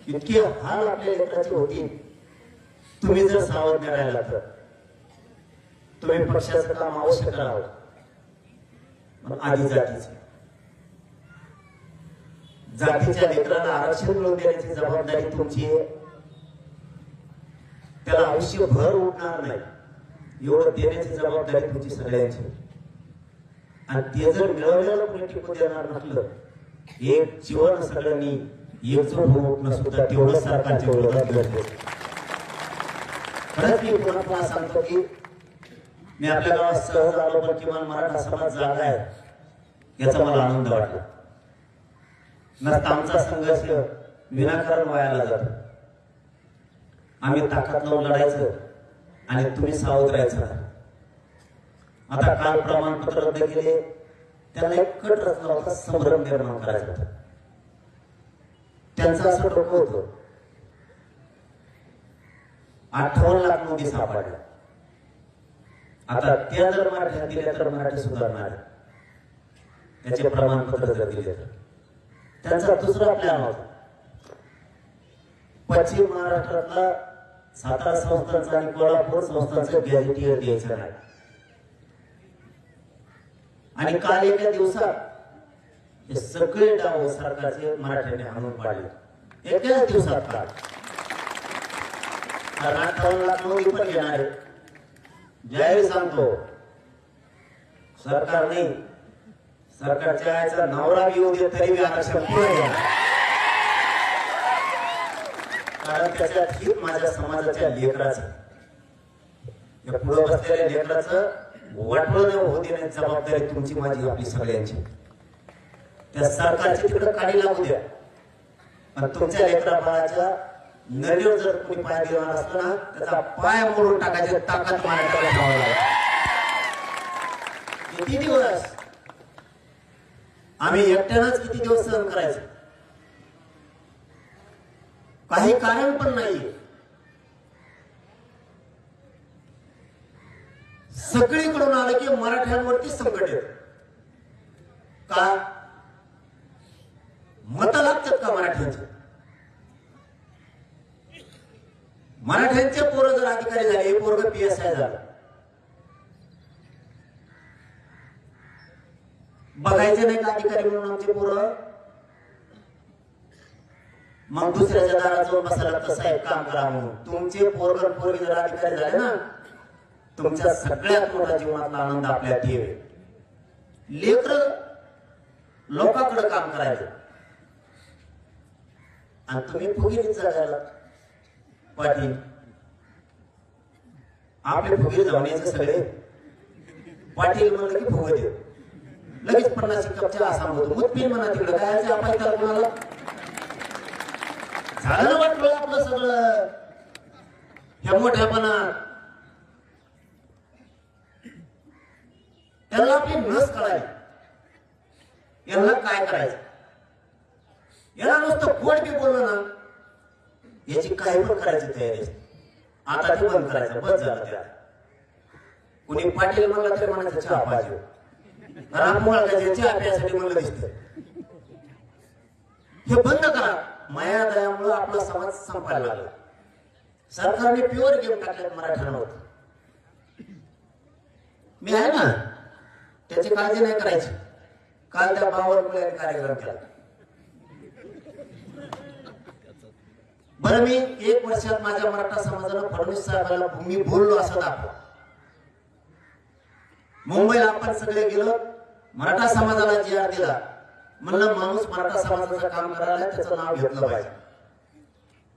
इतके हाल आपल्या लेकराचे होतील तुम्ही जर सावध नाही राहिला तर. तुम्ही पक्षाचं काम अवश्य करावं, पण आधी जातीच्या लेकराला आरक्षण मिळवून देण्याची जबाबदारी तुमची आहे. त्याला आयुष्यभर उठणार नाही एवढं देण्याची जबाबदारी तुमची सगळ्यांची. आणि ते जर मिळवलेलं कोणी टिकून देणार नसलं, एक जीवन सगळ्यांनी एकजूट होऊन उठणं सुद्धा तेवढं सरकारच्या विरोधात गरजेचं. खरंच मी पुन्हा पुन्हा सांगतो की मी आपल्या गावात सहज आलो, पण किमान मराठा समाज जागा आहे याचा मला आनंद वाटला. नसता आमचा संघर्ष विनाकारण वायाला जातो. आम्ही ताकद लावून लढायचं आणि तुम्ही सावध राहायचं. आता काल प्रमाणपत्र रद्द केले, त्यांना एक कट रचला होता, संभ्रम निर्माण करायचा होता. त्यांचं असं डोकं होतं 58 लाख नोंदी सापडल्या. आता त्या जर मराठ्यात दिल्या तर मराठी सुधारणार, त्याचे प्रमाणपत्र जर दिले तर. त्यांचा दुसरा प्लॅन होता पश्चिम महाराष्ट्रातला सातारा संस्थांचा आणि कोल्हापूर संस्थांचं गॅजेटियर द्यायचं नाही. आणि काल एका दिवसात हे सगळे डाव सरकारचे मराठ्याने हाणून पाडले एकाच दिवसात. काल 58 लाख नोंदी पण घेणार आहे. ज्यावेळी सांगतो सरकार नाही, सरकारच्या आयचा नवरा येऊ दे तरी मी आरक्षण पुढे घ्या, कारण त्याच्यात हित माझ्या समाजाच्या लेकराचं, या पुढे बसलेल्या लेकराचं वाटलं न होऊ देण्याची जबाबदारी तुमची, माझी, आपली सगळ्यांची. त्या सरकारची तिकडे काढी लागू द्या, पण तुमच्या लेकरा बाळाच्या नदीवर जर कोणी पाय देणार असतं ना, त्याचा पाय मोडून टाकायची ताकद माझ्याकडे ठेवावी लागेल. किती दिवस आम्ही एकट्यानंच किती दिवस सहन करायचं? काही कारण पण नाहीये. सगळीकडून आलं की मराठ्यांवरती संकट येत. का मत लागतात का मराठ्यांचे? मराठ्यांचे पोरं जर अधिकारी झाले, पोरग PSI झालं, बघायचे नाही का अधिकारी म्हणून आमचे पोरं? मग दुसऱ्याच्या दारात जाऊन बसायला तसं आहे, काम करा म्हणून. तुमचे पोरग पोरगी जर अधिकारी झाले ना, तुमच्या सगळ्यात मोठा जीवनातला आनंद आपल्यात येईल. लेकर लोकांकडे काम करायचं आणि तुम्ही फुगीरीच जगायला. पाटील आपले फुगीर जाऊन यायचे सगळे. पाटील म्हणलं की फुग देव लगेच 50 कपच्या असा म्हणतो. मुतपीन म्हणा तिकडे काय आपण त्याला कोणाला झालं वाटलं आपलं सगळं ह्या मोठ्यापणा. त्यांना आपली नस कळायला, यांना काय करायचं, याला नुसतं खोड बी बोललं ना याची काही पण करायची तयारी असते. आता ते बंद करायचं, बस झालं. त्या कुणी पाटील म्हणला तरी म्हणायचं चहा पाहिजे, चहा प्यासाठी म्हणलं दिसतं. हे बंद करा. माया दयामुळे आपला समाज संपायला लागला. सरकारने प्युअर गेम टाकल्यात मराठ्यांवर. मी आहे ना, त्याची काळजी नाही करायची. काल त्या बावरकुळे कार्यक्रम केला. बरं, मी 1 वर्षात माझ्या मराठा समाजानं फडणवीस साहेबांना मी बोललो असं दाखवा. मुंबईला आपण सगळे गेलो, मराठा समाजाला GR दिला. म्हणलं माणूस मराठा समाजाचं काम करायला त्याचं नाव घेतलं पाहिजे.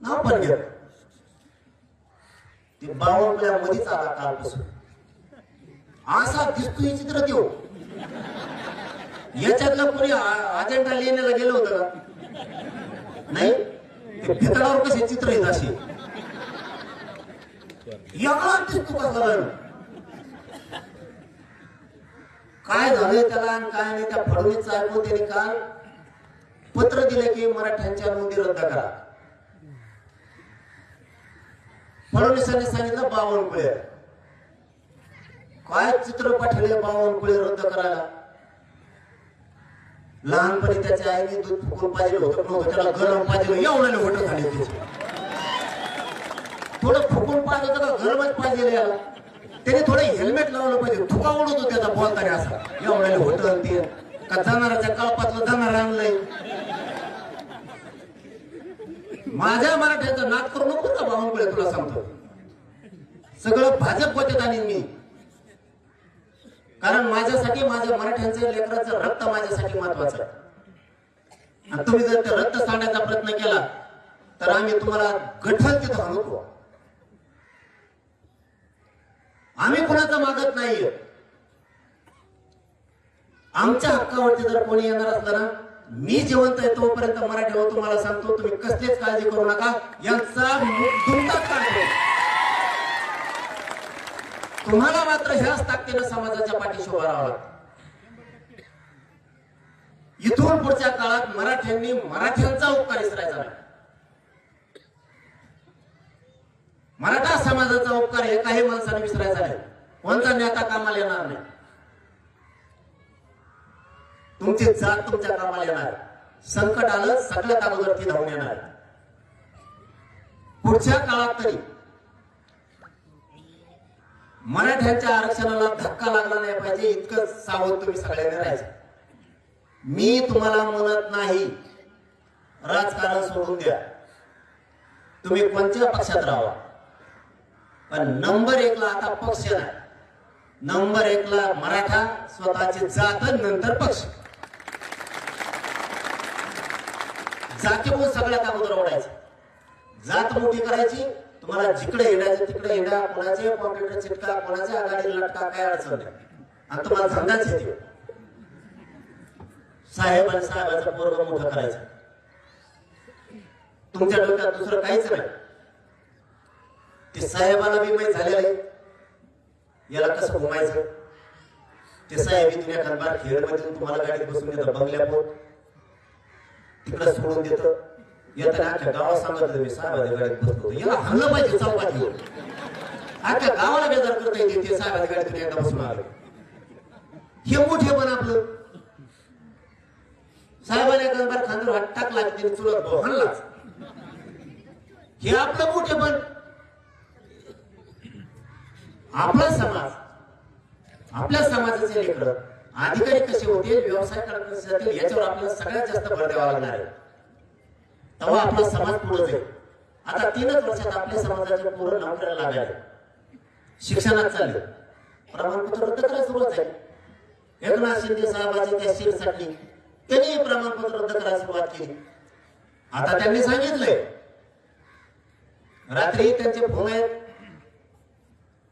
नाव पण घेत. ते बावरकुळ्या मध्येच आला कालपासून. असा दिसतो हे चित्र देऊ. याच्यातलं कोणी अजेंडा लिहिण्याला गेलं होतं का? नाही. भितडावर कसे चित्र येत असे एवढा दिसतो का झालं? काय झालंय त्याला आणि काय नाही. त्या फडणवीस ऐकून त्यांनी काल पत्र दिले की मराठ्यांच्या नोंदी रद्द करा. फडणवीसांनी सांगितलं बावनकुळे. काय चित्र पाठवले बावनकुळे रद्द करायला? लहानपणी त्याच्या आईने दूध फुकून पाहिजे होतं, त्याला गरम पाहिजे, एवढ्याला होतं झाले त्याचे. थोडं फुकून पाहिजे होतं का गरमच पाहिजे याला. त्याने थोडं हेल्मेट लावलं पाहिजे, थुका उडवतो त्याचा बोलताना असा, एवढ्याला होतं ते का जाणाराच्या कळपातलं जाणार आणलंय. माझ्या मराठ्याचं नाद करू नको का बावनकुळे, तुला सांगतो सगळं भाजप गोत्यात आणीन मी. कारण माझ्यासाठी माझ्या मराठ्यांचं लेकराचं रक्त माझ्यासाठी महत्वाचं आहे. आणि तुम्ही जर ते रक्त सांडण्याचा प्रयत्न केला तर आम्ही तुम्हाला गठ्ठल तिथं आणू. आम्ही कोणाचं मागत नाहीये. आमच्या हक्कावरती जर कोणी येणार असलं ना, मी जिवंत आहे तोपर्यंत मराठीवर तुम्हाला सांगतो, तुम्ही कसलीच काळजी करू नका. यांचा मुद्दा काढतो. तुम्हाला मात्र ह्याच ताकदीनं समाजाच्या पाठीशी उभा राहावं लागतं. इथून पुढच्या काळात मराठ्यांनी मराठ्यांचा उपकार विसरायचा नाही. मराठा समाजाचा उपकार एकाही माणसाने विसरायचा नाही. कोणता नेता कामाला येणार नाही. तुमची जात तुमच्या कामाला येणार. संकट आलं सगळ्यात अगोदर ती धावून येणार. पुढच्या काळात तरी मराठ्यांच्या आरक्षणाला धक्का लागला नाही पाहिजे इतकं सावध तुम्ही सगळ्यांनी राहायचं. मी तुम्हाला म्हणत नाही राजकारण सोडून द्या, तुम्ही कोणत्या पक्षात राहा, पण नंबर 1 ला आता पक्ष नाही. नंबर 1 ला मराठा, स्वतःची जात, नंतर पक्ष. जातीमुळे सगळ्यात अगोदर ओढायचं. जात मोठी करायची. तुम्हाला जिकडे येण्याचं तिकडे येण्या, कोणाचे कॉम्प्युटर चिटका, कोणाच्या आघाडी लटका, काय अडचण नाही. आणि तुम्हाला धंदाच येते. साहेब आणि साहेबाचं पोरग मोठं करायचं. तुमच्या डोक्यात दुसरं काहीच नाही. ते साहेबाला बी माहीत झालेलं आहे याला कसं घुमायचं. ते साहेब इथून एखाद खेळमध्ये तुम्हाला गाडीत बसून येतं, बंगल्यापोट तिकडे सोडून देतं. येताना अख्ख्या गावात सांगितलं मी साहेबाच्या गाडीत बसतो, याला हल्लं पाहिजे चौकात घेऊन. अख्ख्या गावाला बेजार करता येते ते साहेबाच्या गाडीतून एकदा बसून आलं. हे मोठे पण आपलं साहेबाने गंगार खांद्यावर हात टाकला की चुलत हल्लाच. हे आपलं मोठे पण. आपला समाज, आपल्या समाजाचे लेकर अधिकारी कसे होते, व्यवसाय कसे होते, याच्यावर आपल्याला सगळ्यात जास्त भर द्यावा लागणार आहे. तेव्हा आपला समाज पुढे जाईल. आता 3च वर्षात आपल्या समाजाच्या पूर्ण नोकऱ्याला लागले, शिक्षणात चालले, प्रमाणपत्र रद्द करायला सुरुवात झाली. एकनाथ शिंदे साहेबांच्या त्या सीटसाठी त्यांनी प्रमाणपत्र रद्द करायला सुरुवात केली. आता त्यांनी सांगितलंय, रात्री त्यांचे फोन आहेत,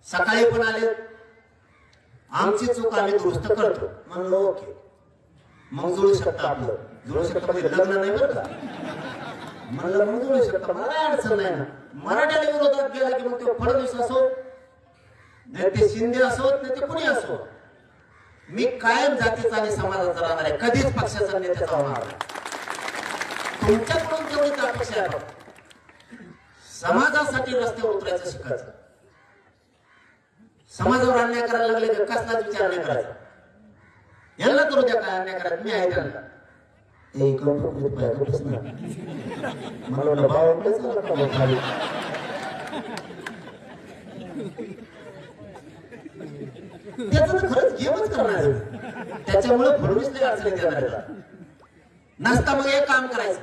सकाळी पण आले, आमची चूक आम्ही दुरुस्त करतो. म्हणलं ओके, मग जुळू शकतं. आपलं जुळू शकतं म्हणजे लग्न नाही बरं का. म्हणलं मग जुळू शकतं, मला अडचण नाही ना. मराठ्याला विरोधात गेला की मग ते फडणवीस असो, नाही ते शिंदे असो, नाही ते कुणी असो, मी कायम जातीचा आणि समाजाचा राहणार आहे. कधीच पक्षाचा नेत्याचा होणार. तुमच्याकडून तेवढीच अपेक्षा आहे, समाजासाठी रस्त्यावर उतरायचं शिकायचं. समाजावर अन्याय करायला लागले तर कसलाच विचार नाही करायचा. यांना करू द्या काय अन्याय करायचं, मी आहे त्यांना. मला त्याचं तर खरंच गेमच करणार. त्याच्यामुळे फडणवीसला अडचणी देणार नसता. मग एक काम करायचं,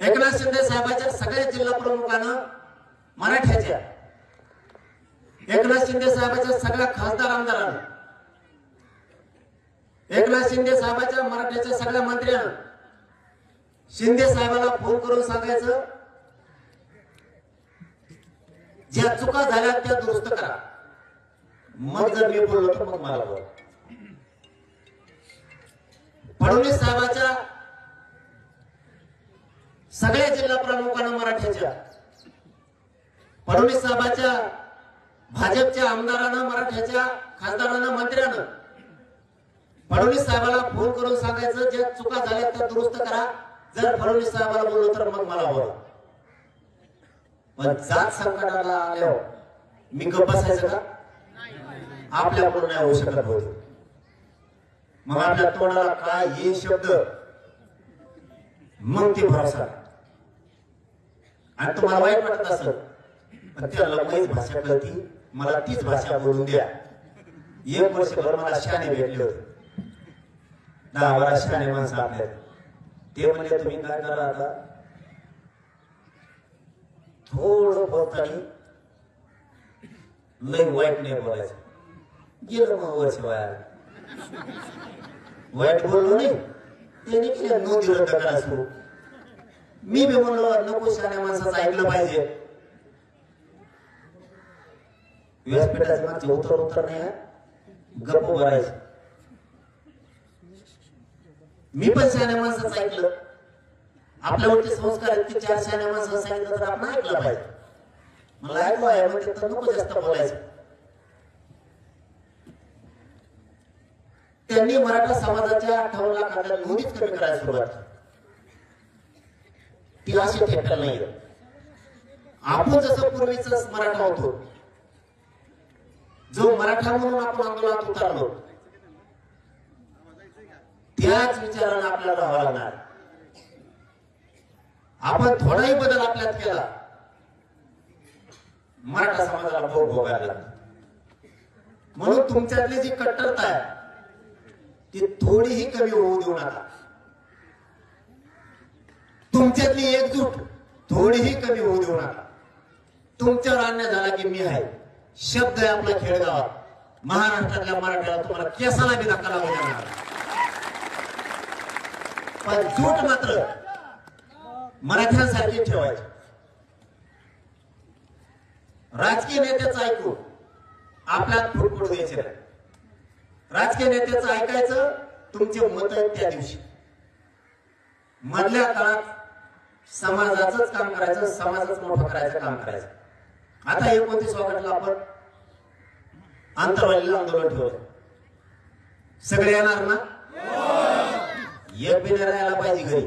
एकनाथ शिंदे साहेबांच्या सगळ्या जिल्हा प्रमुखानं मराठ्याच्या, एकनाथ शिंदे साहेबांच्या सगळ्या खासदार आमदारांना, एकनाथ शिंदे साहेबांच्या मराठ्याच्या सगळ्या मंत्र्यांना शिंदे साहेबाला फोन करून सांगायचं, ज्या चुका झाल्या त्या दुरुस्त करा. मग जर मी बोललो तर मग मला बोल. फडणवीस साहेबांच्या सगळ्या जिल्हा प्रमुखांना मराठ्याच्या, फडणवीस साहेबांच्या भाजपच्या आमदारांना, मराठ्याच्या खासदारांना, मंत्र्यांना फडणवीस साहेबाला फोन करून सांगायचं, ज्या चुका झाल्या त्या दुरुस्त करा. जर फडणवीस साहेबाला बोललो तर मग मला बोला. पण जात संकटाला आल्यावर मी गप्प बसायचं का? आपल्याकडून नाही होऊ शकत. मग आपल्या तोंडाला काय हे शब्द, मग ती भरोसा. आणि तुम्हाला वाईट वाटत असेल, पण त्याला माहीत भाषा कळती, मला तीच भाषा बोलून द्या. 1 वर्षभर मला शाने भेटले होते, 10-12 शाने माणसं आपल्या. ते म्हणले तुम्ही काय करा आता, थोडं बोलताना लय वाईट नाही बोलायचं. गेलं मग वर्ष वाया. वाईट बोललो नाही, त्याने केलं नोंदी रद्द करायचो. मी बी म्हणलो नको शाण्या माणसाचं ऐकलं पाहिजे. व्यासपीठाचे मागचे उत्तर नाही, गप्प बोलायचं. मी पण शाण्या माणसाचं ऐकलं. आपल्यावरचे संस्कार आहेत की 4 शाण्या माणसाचं सांगितलं तर आपण ऐकलं पाहिजे. मला ऐकलं आहे म्हणजे तर नको जास्त बोलायचं. त्यांनी मराठा समाजाच्या 58 लाखाच्या नोंदीच कमी करायला सुरुवात केली. ती अशी ठेकल नाही. आपण जसं पूर्वीच मराठा होतो, जो मराठा म्हणून आपण आंदोलनात उतरलो, त्याच विचारानं आपल्याला राहावं लागणार. आपण थोडाही बदल आपल्यात केला, मराठा समाजाला भोग भोगायला लागला. म्हणून तुमच्यातली जी कट्टरता आहे ती थोडीही कमी होऊ देऊ नका. तुमच्यातली एकजूट थोडीही कमी होऊ देऊ नका. तुमच्यावर अन्याय झाला की मी आहे शब्द आहे आपला खेळगावात. महाराष्ट्रातल्या मराठ्याला तुम्हाला केसाला बी धक्का लागू देणार, पण जूट मात्र मराठ्यांसारखी ठेवायची. राजकीय नेत्याचं ऐकून आपल्यात फुटफुट द्यायचे नाही. राजकीय नेत्याचं ऐकायचं तुमचे मत आहेत त्या दिवशी. मधल्या काळात समाजाचंच काम करायचं, समाजच मोठं करायचं काम करायचं. आता 29 ऑगस्टला आपण आंतरवालीला आंदोलन ठेवलं. सगळे येणार ना? एक बी नाही यायला पाहिजे घरी.